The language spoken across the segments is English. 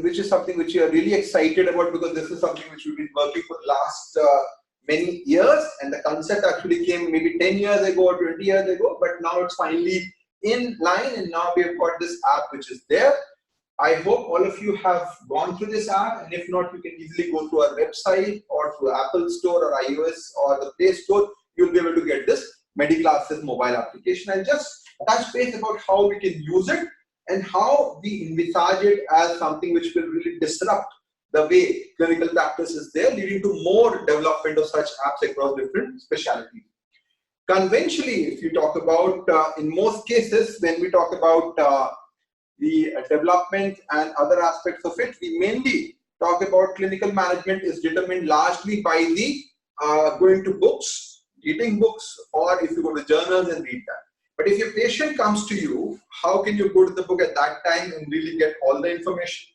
which is something which we are really excited about, because this is something which we've been working for the last many years, and the concept actually came maybe 10 years ago or 20 years ago, but now it's finally in line, and now we have got this app which is there. I hope all of you have gone through this app, and if not, you can easily go through our website or through Apple Store or iOS or the Play Store. You'll be able to get this MedEclasses mobile application. I'll just touch base about how we can use it and how we envisage it as something which will really disrupt the way clinical practice is there, leading to more development of such apps across different specialties. Conventionally, if you talk about, in most cases, when we talk about the development and other aspects of it, we mainly talk about clinical management is determined largely by the going to books, reading books, or if you go to journals and read that. But if your patient comes to you, how can you go to the book at that time and really get all the information?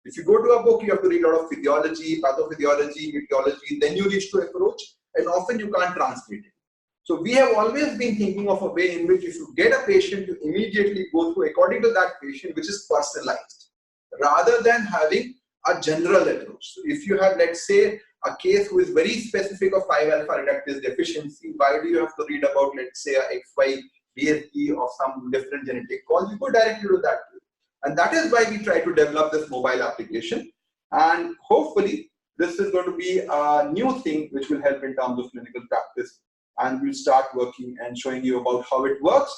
If you go to a book, you have to read a lot of physiology, pathophysiology, etiology, then you reach to approach, and often you can't translate it. So we have always been thinking of a way in which if you get a patient, you immediately go through according to that patient, which is personalized, rather than having a general approach. So if you have, let's say, a case who is very specific of 5-alpha reductase deficiency, why do you have to read about, let's say, a XY BSD of some different genetic cause? You go directly to that. And that is why we try to develop this mobile application. And hopefully, this is going to be a new thing which will help in terms of clinical practice. And we'll start working and showing you about how it works.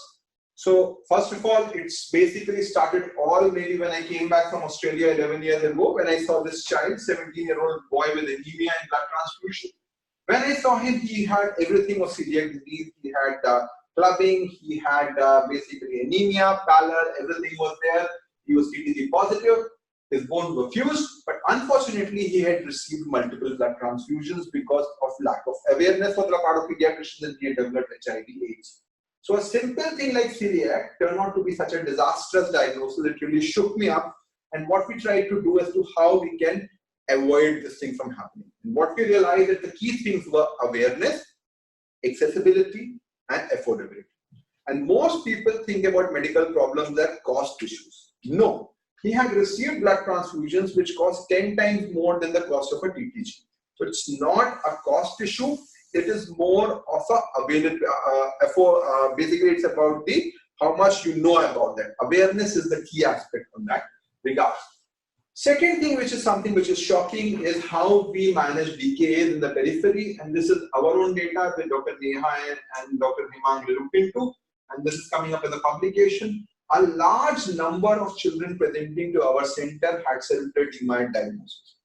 So first of all, it's basically started all maybe when I came back from Australia 11 years ago, when I saw this child, 17-year-old boy with anemia and blood transfusion. When I saw him, he had everything of celiac disease. He had clubbing, he had basically anemia, pallor, everything was there. He was TTG positive. His bones were fused, but unfortunately, he had received multiple blood transfusions because of lack of awareness on the part of pediatricians, and he had developed HIV/AIDS. So a simple thing like celiac turned out to be such a disastrous diagnosis. It really shook me up. And what we tried to do is to how we can avoid this thing from happening. And what we realized that the key things were awareness, accessibility, and affordability. And most people think about medical problems as cost issues. No. He had received blood transfusions which cost 10 times more than the cost of a TTG. So it's not a cost issue. It is more of a availability. Basically, it's about the how much you know about that. Awareness is the key aspect on that regard. Second thing, which is something which is shocking, is how we manage DKAs in the periphery. And this is our own data that Dr. Neha and Dr. Himang looked into. And this is coming up in the publication. A large number of children presenting to our center had cerebral edema diagnosis.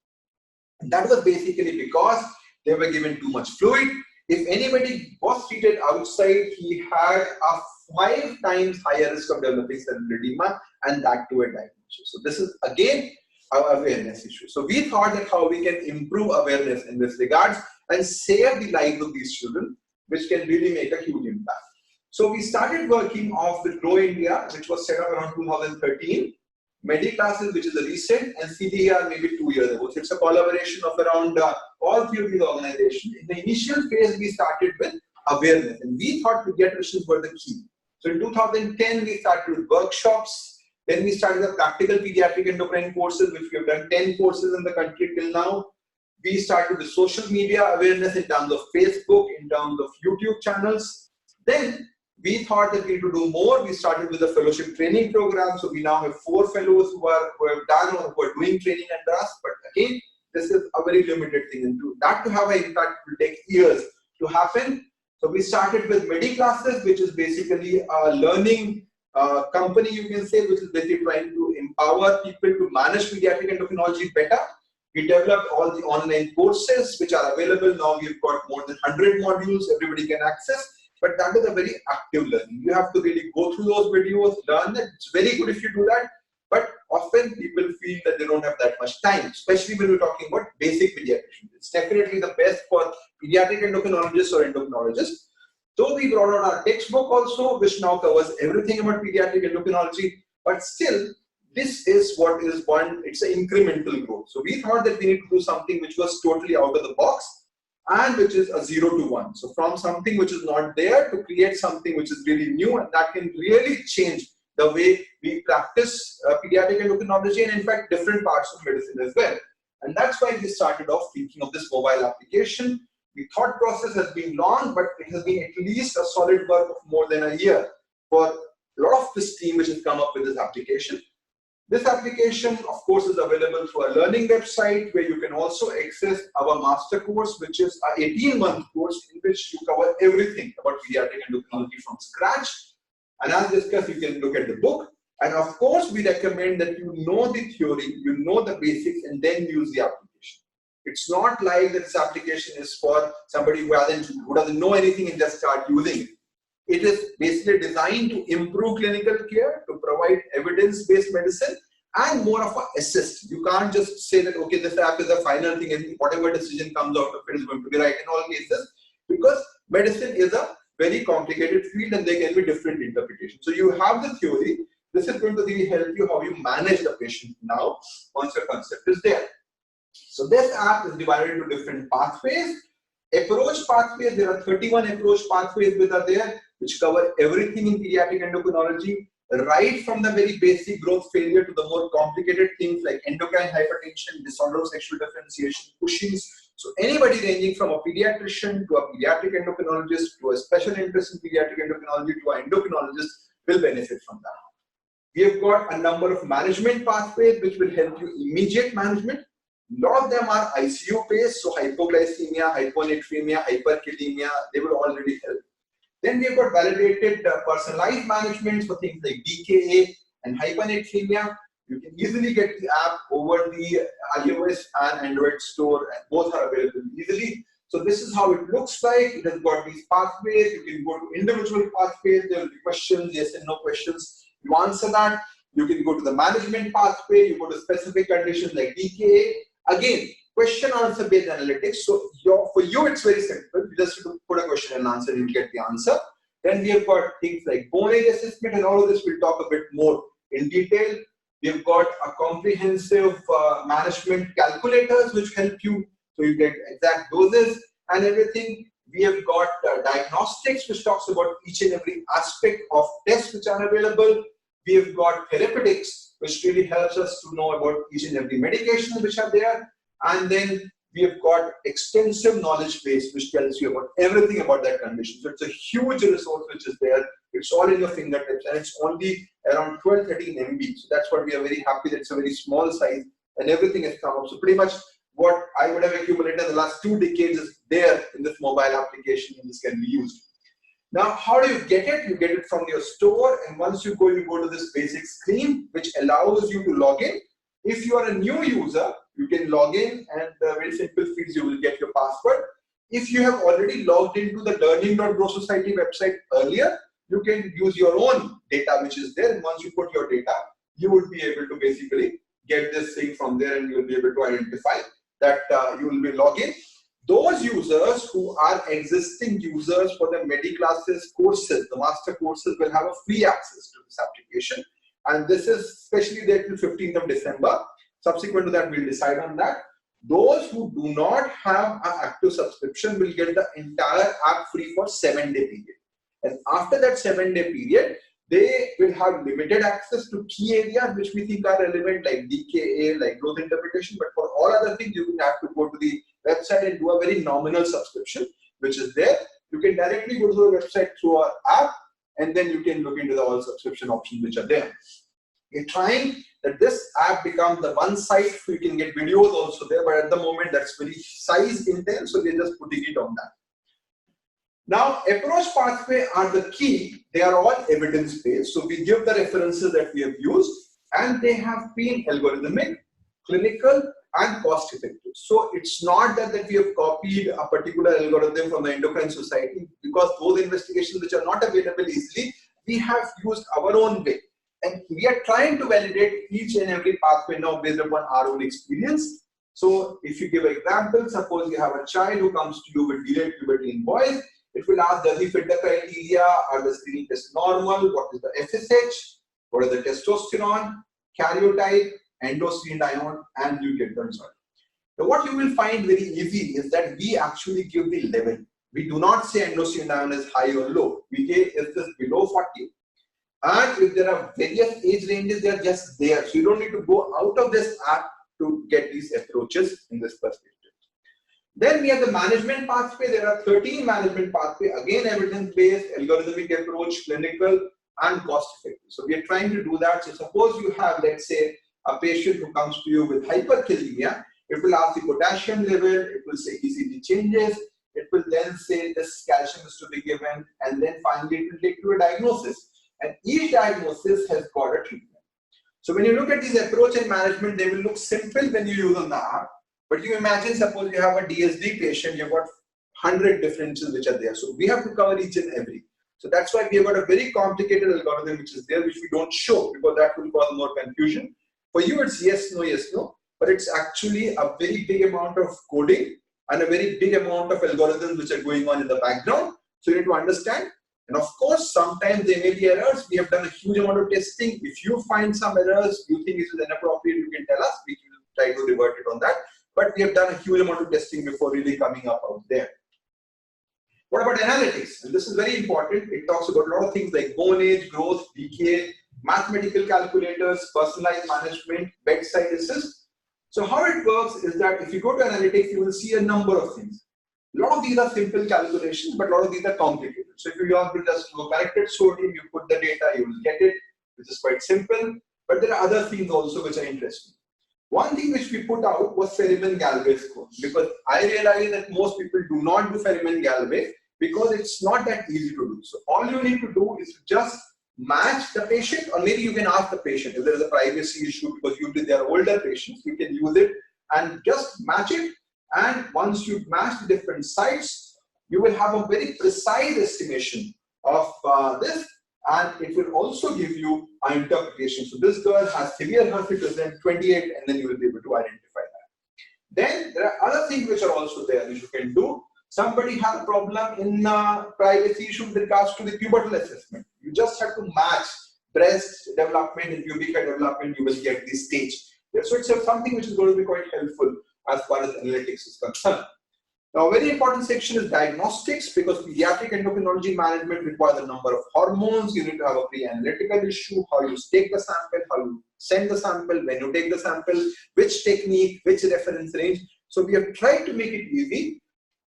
And that was basically because they were given too much fluid. If anybody was treated outside, he had a 5 times higher risk of developing cerebral edema, and that to a diagnosis. So this is again our awareness issue. So we thought that how we can improve awareness in this regards and save the lives of these children, which can really make a huge impact. So we started working off with Grow India, which was set up around 2013, MedEclasses, which is a recent, and CDER maybe 2 years ago. So it's a collaboration of around all 3 of these organizations. In the initial phase, we started with awareness, and we thought pediatricians were the key. So in 2010, we started with workshops. Then we started the practical pediatric endocrine courses, which we have done 10 courses in the country till now. We started with social media awareness in terms of Facebook, in terms of YouTube channels. Then we thought that we need to do more. We started with a fellowship training program. So we now have 4 fellows who have done or who are doing training under us. But again, this is a very limited thing. And that to have an impact will take years to happen. So we started with MedEclasses, which is basically a learning company, you can say, which is basically trying to empower people to manage pediatric endocrinology better. We developed all the online courses which are available. Now we've got more than 100 modules everybody can access. But that is a very active learning. You have to really go through those videos, learn it. It's very good if you do that. But often people feel that they don't have that much time, especially when we're talking about basic pediatrician. It's definitely the best for pediatric endocrinologists or endocrinologists. So we brought out our textbook also, which now covers everything about pediatric endocrinology. But still, this is what is one, it's an incremental growth. So we thought that we need to do something which was totally out of the box, and which is a 0 to 1. So from something which is not there to create something which is really new and that can really change the way we practice pediatric endocrinology, and in fact different parts of medicine as well. And that's why we started off thinking of this mobile application. The thought process has been long, but it has been at least a solid work of more than a year for a lot of this team which has come up with this application. This application, of course, is available through a learning website where you can also access our master course, which is an 18-month course in which you cover everything about pediatric endocrinology from scratch. And as discussed, you can look at the book. And of course, we recommend that you know the theory, you know the basics, and then use the application. It's not like that this application is for somebody who doesn't know anything and just start using it. It is basically designed to improve clinical care, to provide evidence-based medicine, and more of an assist. You can't just say that, okay, this app is the final thing and whatever decision comes out of it is going to be right in all cases, because medicine is a very complicated field and there can be different interpretations. So you have the theory. This is going to really help you how you manage the patient now once your concept is there. So this app is divided into different pathways. Approach pathways, there are 31 approach pathways which are there, which cover everything in pediatric endocrinology, right from the very basic growth failure to the more complicated things like endocrine hypertension, disorder of sexual differentiation, Cushing's. So anybody ranging from a pediatrician to a pediatric endocrinologist to a special interest in pediatric endocrinology to an endocrinologist will benefit from that. We have got a number of management pathways which will help you immediate management. A lot of them are ICU based, so hypoglycemia, hyponatremia, hyperkalemia, they will already help. Then we have got validated personalized management for things like DKA and hyponatremia. You can easily get the app over the iOS and Android store, and both are available easily. So this is how it looks like. It has got these pathways. You can go to individual pathways. There will be questions, yes and no questions. You answer that. You can go to the management pathway. You go to specific conditions like DKA. Again, question answer based analytics. So for you, it's very simple. You just have to put a question and answer, and you get the answer. Then we have got things like bone age assessment, and all of this we'll talk a bit more in detail. We have got a comprehensive management calculators which help you, so you get exact doses and everything. We have got diagnostics, which talks about each and every aspect of tests which are available. We have got therapeutics, which really helps us to know about each and every medication which are there. And then we have got extensive knowledge base, which tells you about everything about that condition. So it's a huge resource which is there. It's all in your fingertips, and it's only around 12-13 MB. So that's what we are very happy that it's a very small size, and everything has come up. So pretty much what I would have accumulated in the last 2 decades is there in this mobile application, and this can be used. Now, how do you get it? You get it from your store, and once you go to this basic screen, which allows you to log in. If you are a new user, you can log in, and very simple fields, you will get your password. If you have already logged into the learning.grow society website earlier, you can use your own data which is there, and once you put your data, you would be able to basically get this thing from there, and you will be able to identify that you will be logged in. Those users who are existing users for the MedEclasses courses, the master courses, will have a free access to this application. And this is especially there till 15th of December. Subsequent to that, we'll decide on that. Those who do not have an active subscription will get the entire app free for 7-day period. And after that 7-day period, they will have limited access to key areas which we think are relevant, like DKA, like growth interpretation. But for all other things, you will have to go to the website and do a very nominal subscription, which is there. You can directly go to the website through our app, and then you can look into the all subscription options which are there. We're trying that this app becomes the one site so you can get videos also there, but at the moment that's very size intense, so we're just putting it on that. Now, approach pathway are the key. They are all evidence-based. So we give the references that we have used, and they have been algorithmic, clinical, and cost-effective. So it's not that we have copied a particular algorithm from the Endocrine Society, because those investigations which are not available easily, we have used our own way. And we are trying to validate each and every pathway now based upon our own experience. So if you give an example, suppose you have a child who comes to you with delayed puberty in boys, it will ask, does he fit the criteria? Are the screening tests normal? What is the FSH? What is the testosterone, karyotype, androstenedione, and you get the result. Now, what you will find very easy is that we actually give the level. We do not say androstenedione is high or low. We say, is this below 40? And if there are various age ranges, they are just there. So you don't need to go out of this app to get these approaches in this perspective. Then we have the management pathway. There are 13 management pathway, again evidence-based, algorithmic approach, clinical, and cost-effective. So we are trying to do that. So suppose you have, let's say, a patient who comes to you with hyperkalemia, it will ask the potassium level, it will say ECG changes, it will then say this calcium is to be given, and then finally it will take to a diagnosis. And each diagnosis has got a treatment. So when you look at these approach and management, they will look simple when you use on the app. But you imagine, suppose you have a DSD patient, you've got 100 differences which are there. So we have to cover each and every. So that's why we have got a very complicated algorithm which is there, which we don't show because that will cause more confusion. For you, it's yes, no, but it's actually a very big amount of coding and a very big amount of algorithms which are going on in the background. So you need to understand. And of course, sometimes there may be errors. We have done a huge amount of testing. If you find some errors, you think this is inappropriate, you can tell us. We can try to revert it on that. But we have done a huge amount of testing before really coming up out there. What about analytics? And this is very important. It talks about a lot of things like bone age, growth, decay, mathematical calculators, personalized management, bedside assist. So how it works is that if you go to analytics, you will see a number of things. A lot of these are simple calculations, but a lot of these are complicated. So if you want to just go corrected sodium, you put the data, you will get it, which is quite simple. But there are other things also which are interesting. One thing which we put out was Ferriman-Galway score, because I realized that most people do not do Ferriman-Galway because it's not that easy to do. So all you need to do is just match the patient, or maybe you can ask the patient if there is a privacy issue because usually they are older patients, you can use it and just match it. And once you match the different sites, you will have a very precise estimation of this, and it will also give you an interpretation. So this girl has severe herpes 28, and then you will be able to identify that. Then there are other things which are also there which you can do. Somebody has a problem in privacy issue with regards to the pubertal assessment. You just have to match breast development and pubic hair development, you will get this stage. So it's something which is going to be quite helpful as far as analytics is concerned. Now, a very important section is diagnostics, because pediatric endocrinology management requires a number of hormones. You need to have a pre-analytical issue, how you take the sample, how you send the sample, when you take the sample, which technique, which reference range. So we have tried to make it easy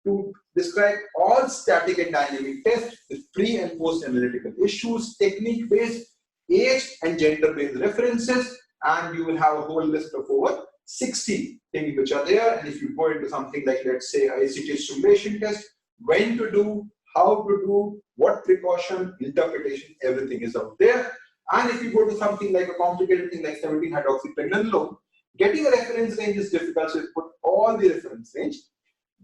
to describe all static and dynamic tests with pre and post analytical issues, technique-based, age and gender-based references, and you will have a whole list of over 60 things which are there. And if you go into something like, let's say, ACTH stimulation test, when to do, how to do, what precaution, interpretation, everything is out there. And if you go to something like a complicated thing like 17-hydroxypregnenolone, getting a reference range is difficult, so you put all the reference range.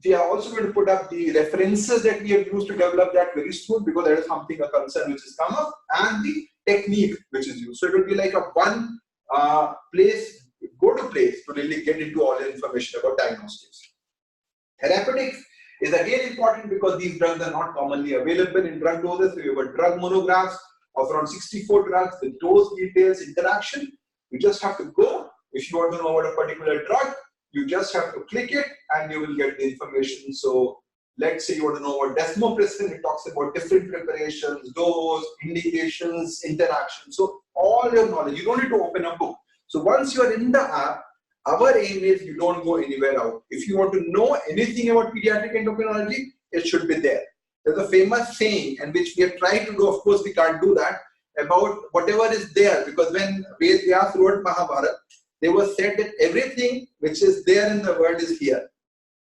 We are also going to put up the references that we have used to develop that very soon, because that is something, a concern which has come up, and the technique which is used. So it will be like a one place, go-to place to really get into all the information about diagnostics. Therapeutics is again important because these drugs are not commonly available in drug doses. So we have a drug monographs of around 64 drugs with dose details, interaction. You just have to go. If you want to know about a particular drug, you just have to click it and you will get the information. So let's say you want to know about desmopressin, it talks about different preparations, dose, indications, interactions. So all your knowledge, you don't need to open a book. So once you are in the app, our aim is you don't go anywhere out. If you want to know anything about pediatric endocrinology, it should be there. There's a famous saying, and which we have tried to do, of course we can't do that, about whatever is there, because when Vyas wrote Mahabharata, they were said that everything which is there in the world is here.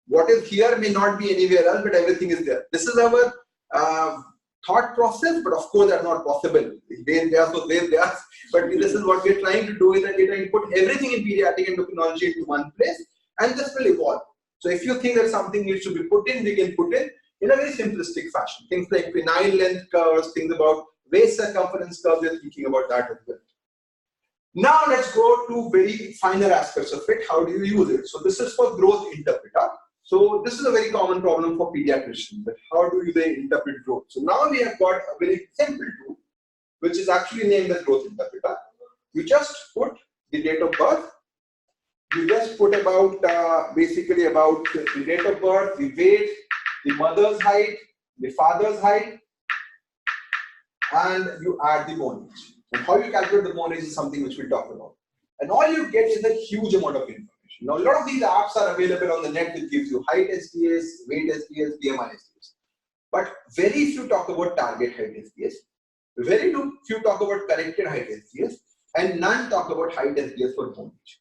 What is here may not be anywhere else, but everything is there. This is our thought process, but of course that's not possible. But this is what we're trying to do, is that we're trying to put everything in pediatric endocrinology into one place, and this will evolve. So if you think that something needs to be put in, we can put in a very simplistic fashion. Things like penile length curves, things about waist circumference curves, we're thinking about that as well. Now let's go to very finer aspects of it. How do you use it? So this is for growth interpreter. So this is a very common problem for pediatricians, but how do they interpret growth? So now we have got a very simple tool, which is actually named as growth interpreter. You just put the date of birth. You just put about, basically about the date of birth, the weight, the mother's height, the father's height, and you add the bone age. And how you calculate the bone age is something which we'll talk about. And all you get is a huge amount of information. Now, a lot of these apps are available on the net, which gives you height SDS, weight SDS, BMI SDS. But very few talk about target height SDS. Very few talk about corrected height SDS, and none talk about height SDS for bone age.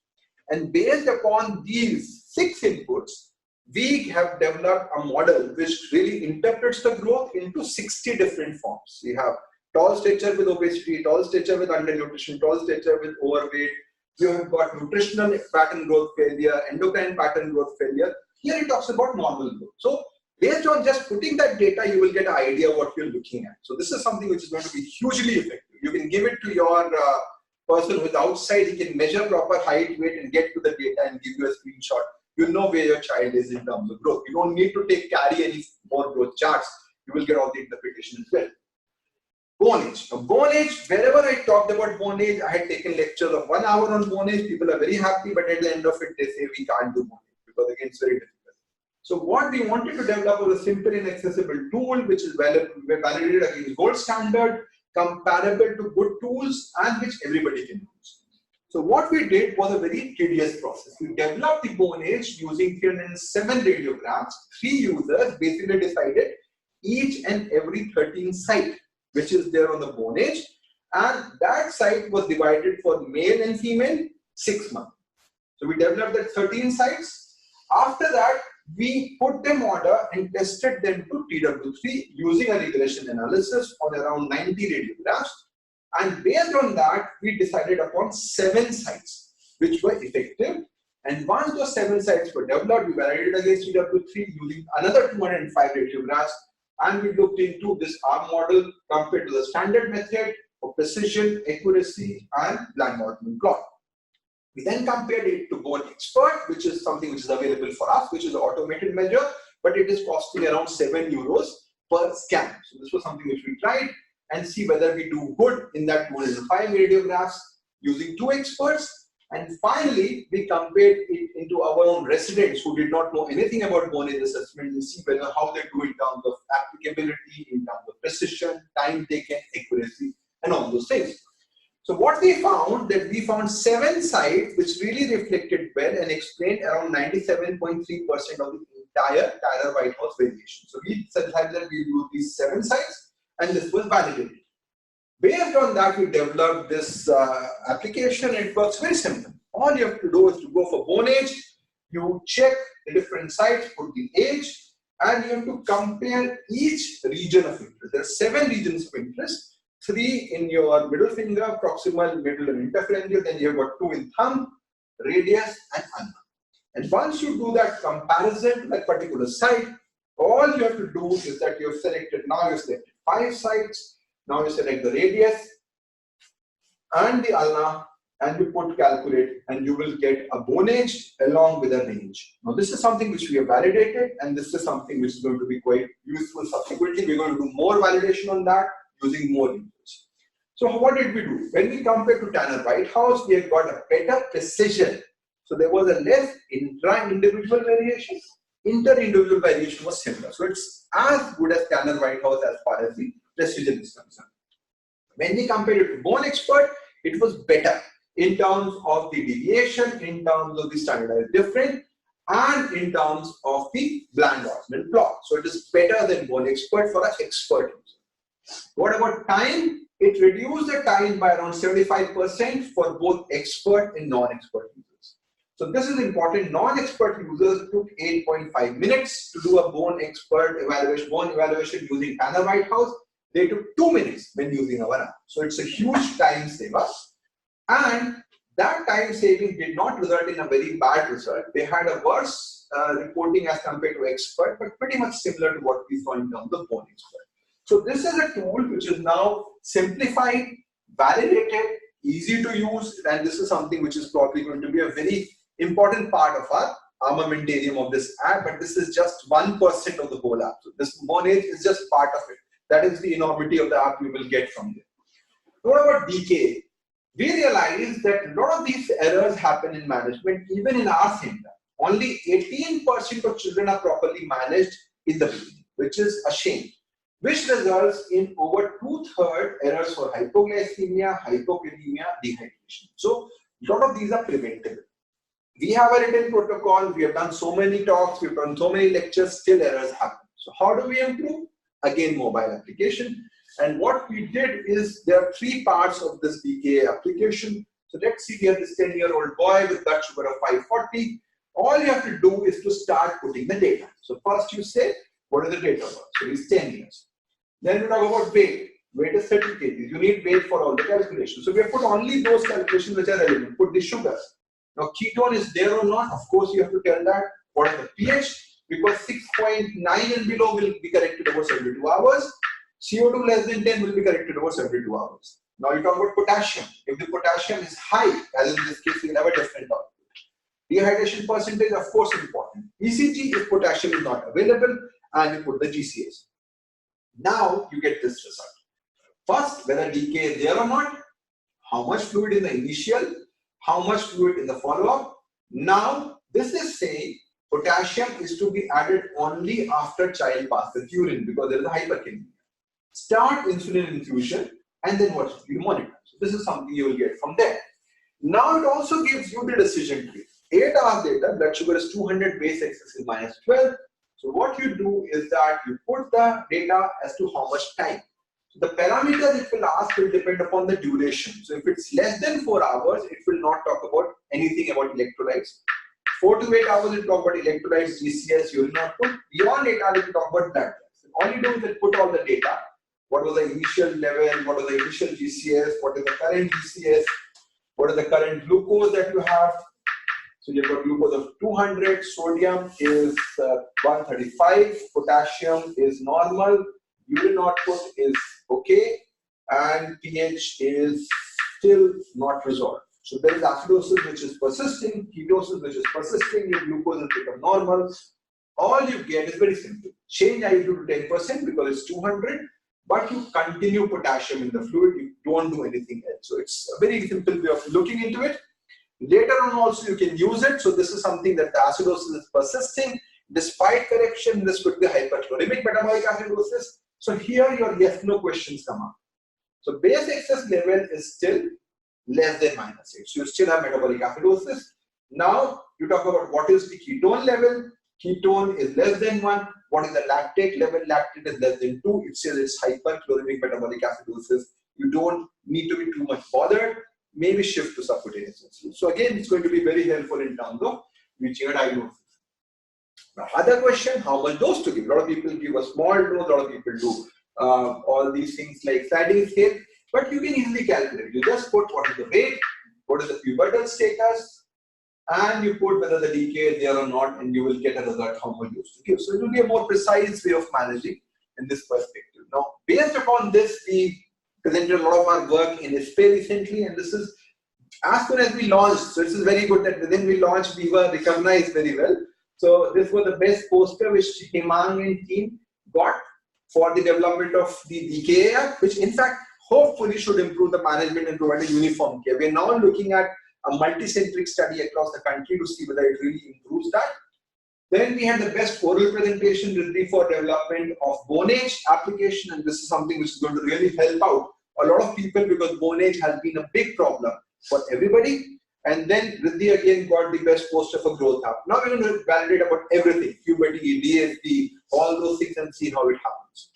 And based upon these 6 inputs, we have developed a model which really interprets the growth into 60 different forms. We have tall stature with obesity, tall stature with undernutrition, tall stature with overweight. We have got nutritional pattern growth failure, endocrine pattern growth failure. Here it talks about normal growth. So based on just putting that data, you will get an idea of what you're looking at. So this is something which is going to be hugely effective. You can give it to your person who is outside. He can measure proper height, weight, and get to the data and give you a screenshot. You know where your child is in terms of growth. You don't need to carry any more growth charts. You will get all the interpretation as well. Bone age. Now, bone age, wherever I talked about bone age, I had taken lectures of 1 hour on bone age. People are very happy, but at the end of it, they say we can't do bone age because again, it's very difficult. So what we wanted to develop was a simple and accessible tool which is validated against gold standard, comparable to good tools, and which everybody can use. So what we did was a very tedious process. We developed the bone age using 307 radiograms. 3 users basically decided each and every 13 site which is there on the bone age, and that site was divided for male and female 6 months. So we developed that 13 sites. After that, we put them order and tested them to TW3 using a regression analysis on around 90 radiographs. And based on that, we decided upon 7 sites which were effective. And once those 7 sites were developed, we validated against TW3 using another 205 radiographs. And we looked into this R model compared to the standard method for precision, accuracy, and Bland-Ortman plot. We then compared it to Bone Expert, which is something which is available for us, which is an automated measure, but it is costing around €7 per scan. So this was something which we tried and see whether we do good in that 205 radiographs using 2 experts. And finally, we compared it into our own residents who did not know anything about bone age assessment and see whether how they do in terms of applicability, in terms of precision, time taken, accuracy, and all those things. So what we found, that we found 7 sites which really reflected well and explained around 97.3% of the entire Tyler Whitehouse variation. So we decided that we use these 7 sites, and this was validated. Based on that, we developed this application. It works very simple. All you have to do is to go for bone age, you check the different sites, put the age, and you have to compare each region of interest. There are 7 regions of interest, 3 in your middle finger, proximal, middle, and interphalangeal. Then you have got 2 in thumb, radius, and ulna. And once you do that comparison to that particular site, all you have to do is that you have selected, now you have selected 5 sites. Now you select the radius and the ulna, and you put calculate, and you will get a bone age along with a range. Now this is something which we have validated, and this is something which is going to be quite useful subsequently. We're going to do more validation on that using more users. So what did we do? When we compared to Tanner Whitehouse, we have got a better precision. So there was a less intra-individual variation. Inter-individual variation was similar. So it's as good as Tanner Whitehouse as far as the precision is concerned. When we compared it to Bone Expert, it was better in terms of the deviation, in terms of the standardized difference, and in terms of the Bland-Ortman plot. So it is better than Bone Expert for an expert user. What about time? It reduced the time by around 75% for both expert and non-expert users. So this is important. Non-expert users took 8.5 minutes to do a bone evaluation using Tanner Whitehouse. They took 2 minutes when using our app. So it's a huge time saver. And that time saving did not result in a very bad result. They had a worse reporting as compared to expert, but pretty much similar to what we saw in terms of bone expert. So this is a tool which is now simplified, validated, easy to use, and this is something which is probably going to be a very important part of our armamentarium of this app, but this is just 1% of the whole app. So this bone age is just part of it. That is the enormity of the app we will get from there. What about DKA? We realized that a lot of these errors happen in management, even in our center. Only 18% of children are properly managed in the beginning, which is a shame. which results in over 2/3 errors for hypoglycemia, hypokalemia, dehydration. So a lot of these are preventable. We have a written protocol, we have done so many talks, we've done so many lectures, still errors happen. So how do we improve? Again, mobile application. And what we did is, there are 3 parts of this DKA application. So let's see, we have this 10-year-old boy with blood sugar of 540. All you have to do is to start putting the data. So first you say, what is the date of birth? So he's 10 years. Then we talk about weight. Weight is 30 kg. You need weight for all the calculations. So we have put only those calculations which are relevant. Put the sugars. Now ketone is there or not? Of course you have to tell that. What is the pH? Because 6.9 and below will be corrected over 72 hours. CO2 less than 10 will be corrected over 72 hours. Now you talk about potassium. If the potassium is high, as in this case, we will have a different output. Dehydration percentage, of course, important. ECG if potassium is not available, and you put the GCS. Now you get this result. First, whether DK is there or not, how much fluid in the initial, how much fluid in the follow-up. Now, this is saying potassium is to be added only after child passes urine because there is a hyperkalemia. Start insulin infusion, and then what you monitor. So this is something you will get from there. Now it also gives you the decision tree. 8 hours later, blood sugar is 200, base excess is -12. So what you do is that you put the data as to how much time. So the parameters it will ask will depend upon the duration. So if it's less than 4 hours, it will not talk about anything about electrolytes. 4 to 8 hours, it will talk about electrolytes, GCS, urine output. Beyond 8 hours, it will talk about blood tests. All you do is put all the data. What was the initial level? What was the initial GCS? What is the current GCS? What is the current glucose that you have? So you've got glucose of 200, sodium is 135, potassium is normal, urine output is okay, and pH is still not resolved. So there is acidosis which is persisting, ketosis which is persisting, your glucose has become normal. All you get is very simple. Change IU to 10% because it's 200, but you continue potassium in the fluid, you don't do anything else. So it's a very simple way of looking into it. Later on also you can use it. So this is something that the acidosis is persisting. Despite correction, this could be hyperchloremic metabolic acidosis. So here your yes/no questions come up. So base excess level is still less than -8. So you still have metabolic acidosis. Now you talk about what is the ketone level. Ketone is less than 1. What is the lactate level? Lactate is less than 2. It says it's hyperchloremic metabolic acidosis. You don't need to be too much bothered. Maybe shift to subcutaneous insulin. So again, it's going to be very helpful in terms of reaching a diagnosis. Now, other question, how much dose to give? A lot of people give a small dose, a lot of people do all these things like sliding scale, but you can easily calculate. You just put what is the weight, what is the pubertal status, and you put whether the DK is there or not, and you will get a result how much dose to give. So it will be a more precise way of managing in this perspective. Now, based upon this, we presented a lot of our work in SPA recently, and this is as soon as we launched. So this is very good that within we launched, we were recognized very well. So this was the best poster which Hemang and team got for the development of the DKA app, which in fact hopefully should improve the management and provide a uniform care. We are now looking at a multi-centric study across the country to see whether it really improves that. Then we had the best oral presentation for development of bone age application, and this is something which is going to really help out a lot of people because bone age has been a big problem for everybody. And then Riddhi again got the best poster for growth app. Now we're going to validate about everything, puberty, DSD, all those things, and see how it happens.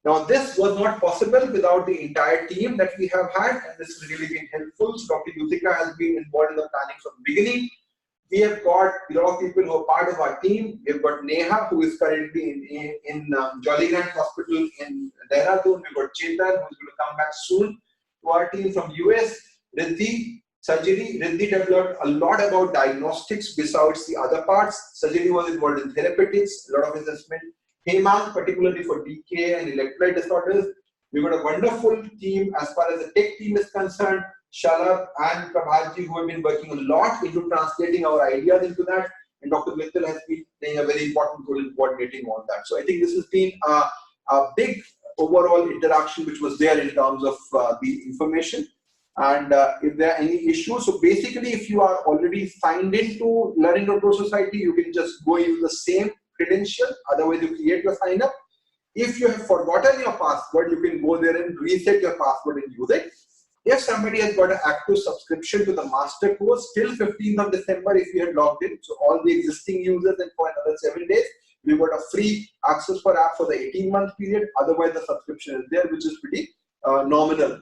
Now this was not possible without the entire team that we have had, and this has really been helpful. So Dr. Yuthika has been involved in the planning from the beginning. We have got a lot of people who are part of our team. We've got Neha, who is currently in Jolly Grant Hospital in Dehradun. We've got Chetan, who's going to come back soon to our team from US. Riddhi, surgery. Riddhi developed a lot about diagnostics besides the other parts. Surgery was involved in therapeutics, a lot of assessment. Hemang, particularly for DK and electrolyte disorders. We've got a wonderful team as far as the tech team is concerned. Shalab and Prabhatji, who have been working a lot into translating our ideas into that, and Dr. Mittal has been playing a very important role in coordinating all that. So I think this has been a big overall interaction which was there in terms of the information. And if there are any issues, so basically if you are already signed into Learning Doctor Society, you can just go use the same credential, otherwise you create your sign up. If you have forgotten your password, you can go there and reset your password and use it. If somebody has got an active subscription to the master course till 15th of December, if you had logged in, so all the existing users, and for another 7 days, we've got a free access for app for the 18-month period. Otherwise, the subscription is there, which is pretty nominal.